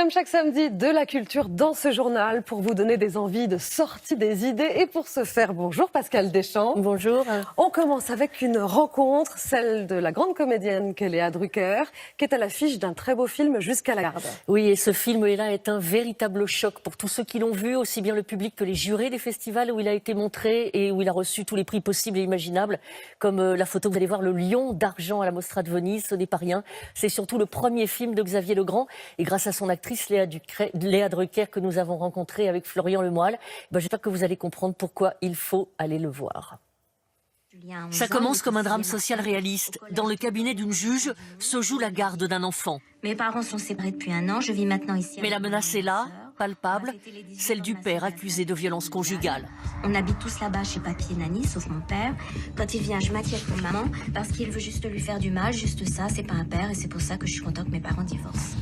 Comme chaque samedi, de la culture dans ce journal pour vous donner des envies de sortie des idées. Et pour ce faire, bonjour Pascal Deschamps. Bonjour. On commence avec une rencontre, celle de la grande comédienne qu'est Léa Drucker, qui est à l'affiche d'un très beau film Jusqu'à la garde. Oui, et ce film-là est un véritable choc pour tous ceux qui l'ont vu, aussi bien le public que les jurés des festivals où il a été montré et où il a reçu tous les prix possibles et imaginables, comme la photo que vous allez voir, le Lion d'argent à la Mostra de Venise, ce n'est pas rien. C'est surtout le premier film de Xavier Legrand et grâce à son actrice Léa Drucker que nous avons rencontrée avec Florian Lemoyle, j'espère que vous allez comprendre pourquoi il faut aller le voir. Ça commence comme un drame social réaliste. Dans le cabinet d'une juge se joue la garde d'un enfant. Mes parents sont séparés depuis 1 an, je vis maintenant ici. Mais la menace est là, palpable, celle du père accusé de violence conjugale. On habite tous là-bas chez papy et Nani, sauf mon père. Quand il vient, je m'inquiète pour maman, parce qu'il veut juste lui faire du mal, juste ça, c'est pas un père, et c'est pour ça que je suis contente que mes parents divorcent.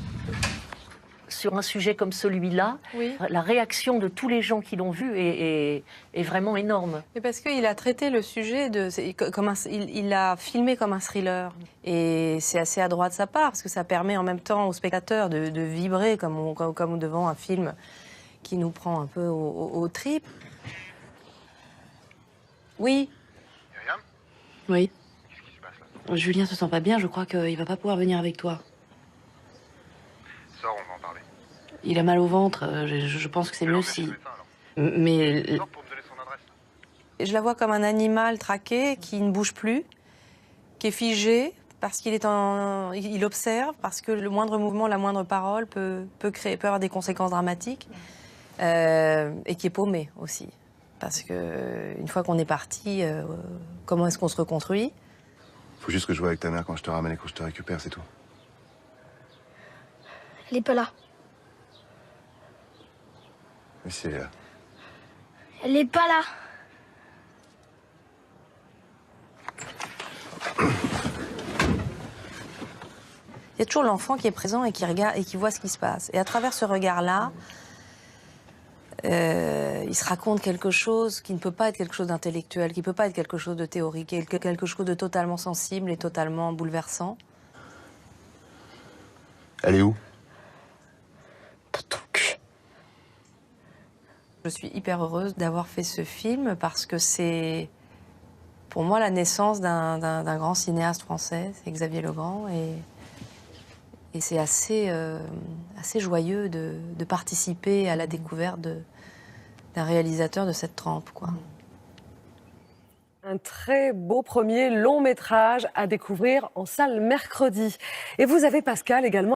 Sur un sujet comme celui-là, oui. La réaction de tous les gens qui l'ont vu est vraiment énorme. Mais parce qu'il a traité le sujet, il l'a filmé comme un thriller. Et c'est assez adroit de sa part, parce que ça permet en même temps aux spectateurs de vibrer comme devant un film qui nous prend un peu aux tripes. Oui. Myriam ? Oui. Qu'est-ce qui se passe là ? Julien se sent pas bien, je crois qu'il va pas pouvoir venir avec toi. Sors, on va en parler. Il a mal au ventre, je pense que c'est mieux si... Mais... Sors pour me donner son adresse. Je la vois comme un animal traqué qui ne bouge plus, qui est figé, parce il observe, parce que le moindre mouvement, la moindre parole peut avoir des conséquences dramatiques, et qui est paumé aussi. Parce que une fois qu'on est parti, comment est-ce qu'on se reconstruit ? Faut juste que je voie avec ta mère quand je te ramène et quand je te récupère, c'est tout. Elle est pas là. Mais c'est... Elle est pas là. Il y a toujours l'enfant qui est présent et qui regarde et qui voit ce qui se passe. Et à travers ce regard-là, il se raconte quelque chose qui ne peut pas être quelque chose d'intellectuel, qui ne peut pas être quelque chose de théorique, quelque chose de totalement sensible et totalement bouleversant. Elle est où ? Dans ton cul. Je suis hyper heureuse d'avoir fait ce film parce que c'est, pour moi, la naissance d'un grand cinéaste français, c'est Xavier Legrand. Et c'est assez joyeux de participer à la découverte d'un réalisateur de cette trempe, quoi. Un très beau premier long métrage à découvrir en salle mercredi. Et vous avez, Pascal, également